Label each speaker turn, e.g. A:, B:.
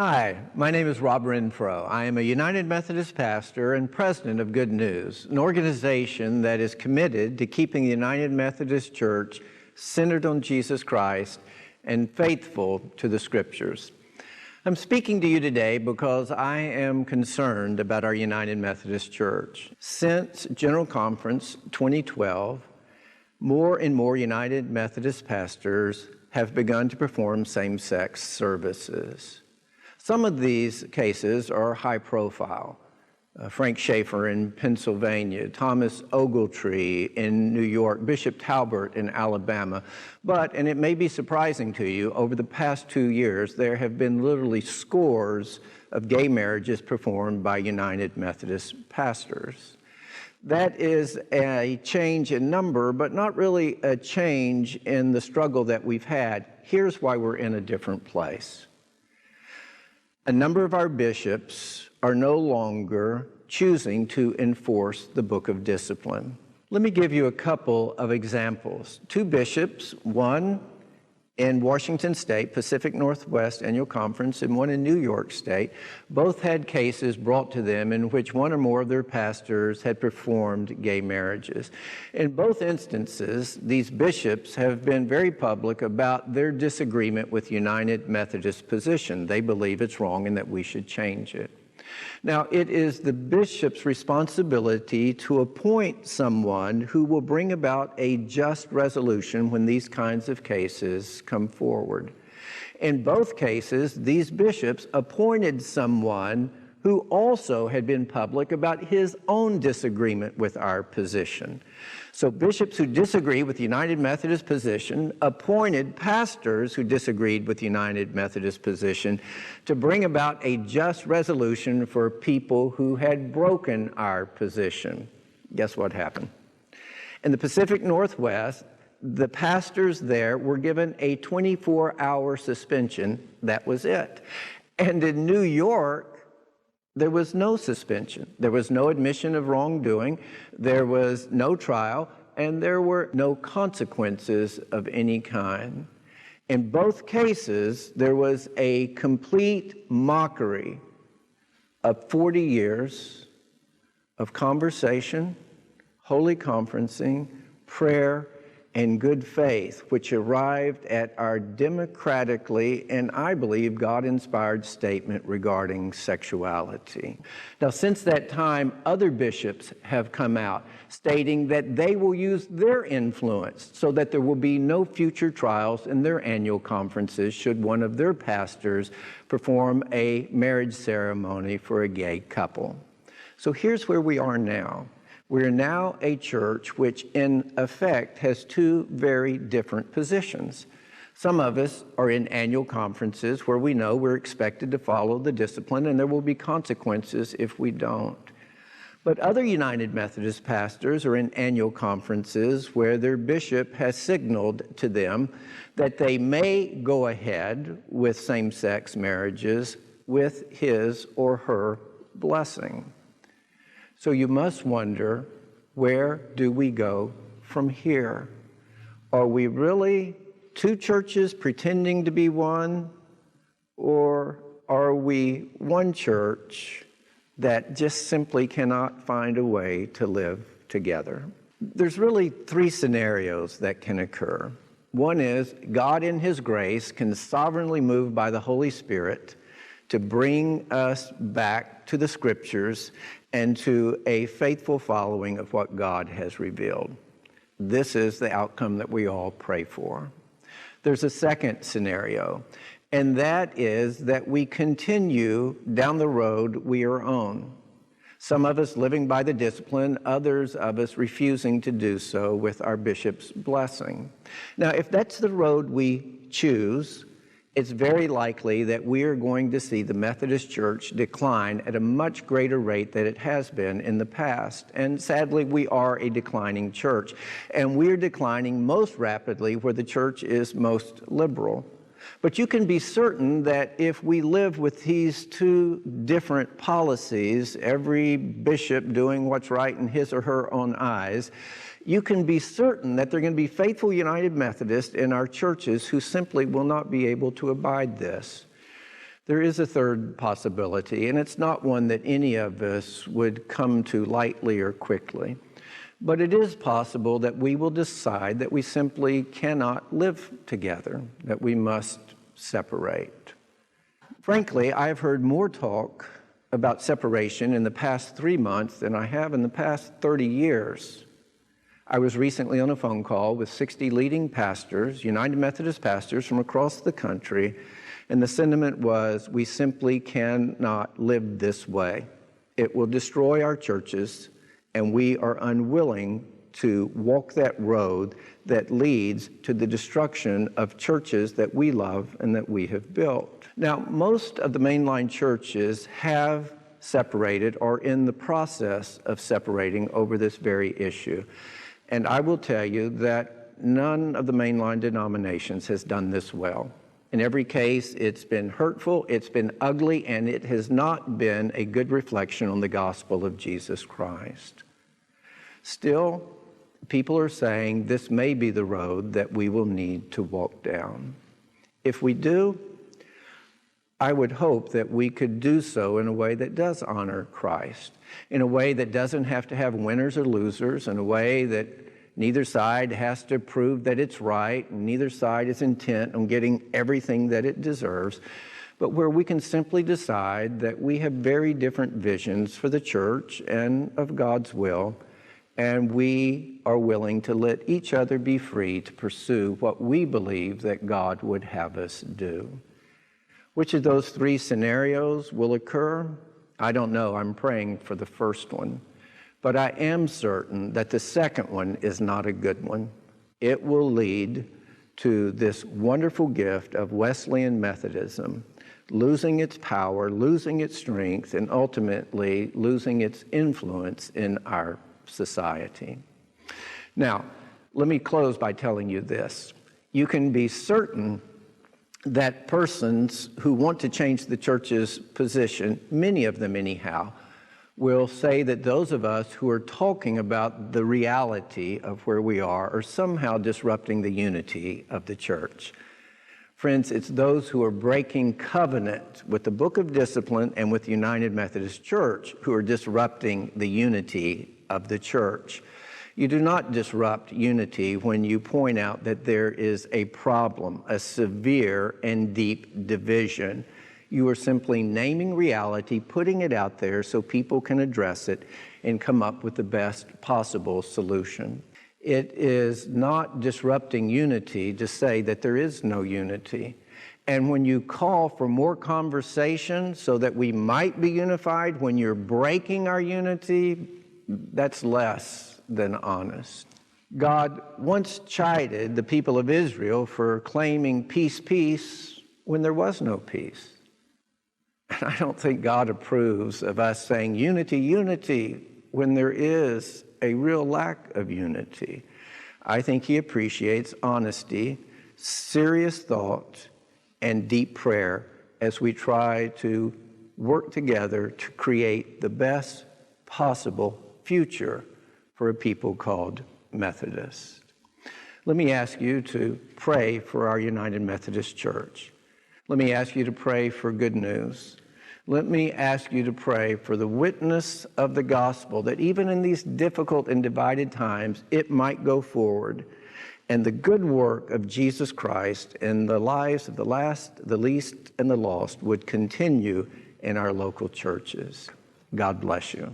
A: Hi, my name is Rob Renfroe. I am a United Methodist pastor and president of Good News, an organization that is committed to keeping the United Methodist Church centered on Jesus Christ and faithful to the Scriptures. I'm speaking to you today because I am concerned about our United Methodist Church. Since General Conference 2012, more and more United Methodist pastors have begun to perform same-sex services. Some of these cases are high profile. Frank Schaeffer in Pennsylvania, Thomas Ogletree in New York, Bishop Talbert in Alabama. But, and it may be surprising to you, over the past 2 years, there have been literally scores of gay marriages performed by United Methodist pastors. That is a change in number, but not really a change in the struggle that we've had. Here's why we're in a different place. A number of our bishops are no longer choosing to enforce the Book of Discipline. Let me give you a couple of examples. 2 bishops, one in Washington State, Pacific Northwest Annual Conference, and one in New York State, both had cases brought to them in which one or more of their pastors had performed gay marriages. In both instances, these bishops have been very public about their disagreement with United Methodist position. They believe it's wrong and that we should change it. Now, it is the bishop's responsibility to appoint someone who will bring about a just resolution when these kinds of cases come forward. In both cases, these bishops appointed someone who also had been public about his own disagreement with our position. So bishops who disagree with the United Methodist position appointed pastors who disagreed with the United Methodist position to bring about a just resolution for people who had broken our position. Guess what happened? In the Pacific Northwest, the pastors there were given a 24-hour suspension. That was it. And in New York, there was no suspension. There was no admission of wrongdoing. There was no trial, and there were no consequences of any kind. In both cases, there was a complete mockery of 40 years of conversation, holy conferencing, prayer, and good faith, which arrived at our democratically and I believe God-inspired statement regarding sexuality. Now, since that time, other bishops have come out stating that they will use their influence so that there will be no future trials in their annual conferences should one of their pastors perform a marriage ceremony for a gay couple. So here's where we are now. We're now a church which, in effect, has 2 very different positions. Some of us are in annual conferences where we know we're expected to follow the discipline and there will be consequences if we don't. But other United Methodist pastors are in annual conferences where their bishop has signaled to them that they may go ahead with same-sex marriages with his or her blessing. So you must wonder, where do we go from here? Are we really 2 churches pretending to be one? Or are we one church that just simply cannot find a way to live together? There's really 3 scenarios that can occur. One is God in His grace can sovereignly move by the Holy Spirit to bring us back to the Scriptures and to a faithful following of what God has revealed. This is the outcome that we all pray for. There's a second scenario, and that is that we continue down the road we are on. Some of us living by the discipline, others of us refusing to do so with our bishop's blessing. Now, if that's the road we choose, it's very likely that we are going to see the Methodist Church decline at a much greater rate than it has been in the past. And sadly, we are a declining church. And we are declining most rapidly where the church is most liberal. But you can be certain that if we live with these 2 different policies, every bishop doing what's right in his or her own eyes, you can be certain that there are going to be faithful United Methodists in our churches who simply will not be able to abide this. There is a third possibility, and it's not one that any of us would come to lightly or quickly. But it is possible that we will decide that we simply cannot live together, that we must separate. Frankly, I've heard more talk about separation in the past 3 months than I have in the past 30 years. I was recently on a phone call with 60 leading pastors, United Methodist pastors from across the country, and the sentiment was, we simply cannot live this way. It will destroy our churches, and we are unwilling to walk that road that leads to the destruction of churches that we love and that we have built. Now, most of the mainline churches have separated or are in the process of separating over this very issue. And I will tell you that none of the mainline denominations has done this well. In every case, it's been hurtful, it's been ugly, and it has not been a good reflection on the gospel of Jesus Christ. Still, people are saying this may be the road that we will need to walk down. If we do, I would hope that we could do so in a way that does honor Christ, in a way that doesn't have to have winners or losers, in a way that neither side has to prove that it's right, and neither side is intent on getting everything that it deserves, but where we can simply decide that we have very different visions for the church and of God's will, and we are willing to let each other be free to pursue what we believe that God would have us do. Which of those three scenarios will occur? I don't know. I'm praying for the first one. But I am certain that the second one is not a good one. It will lead to this wonderful gift of Wesleyan Methodism losing its power, losing its strength, and ultimately losing its influence in our society. Now, let me close by telling you this. You can be certain that persons who want to change the church's position, many of them anyhow, will say that those of us who are talking about the reality of where we are somehow disrupting the unity of the church. Friends, it's those who are breaking covenant with the Book of Discipline and with the United Methodist Church who are disrupting the unity of the church. You do not disrupt unity when you point out that there is a problem, a severe and deep division. You are simply naming reality, putting it out there so people can address it and come up with the best possible solution. It is not disrupting unity to say that there is no unity. And when you call for more conversation so that we might be unified, when you're breaking our unity, that's less than honest. God once chided the people of Israel for claiming peace, peace, when there was no peace. And I don't think God approves of us saying unity, unity, when there is a real lack of unity. I think he appreciates honesty, serious thought, and deep prayer as we try to work together to create the best possible future for a people called Methodist. Let me ask you to pray for our United Methodist Church. Let me ask you to pray for good news. Let me ask you to pray for the witness of the gospel, that even in these difficult and divided times, it might go forward, and the good work of Jesus Christ in the lives of the last, the least, and the lost would continue in our local churches. God bless you.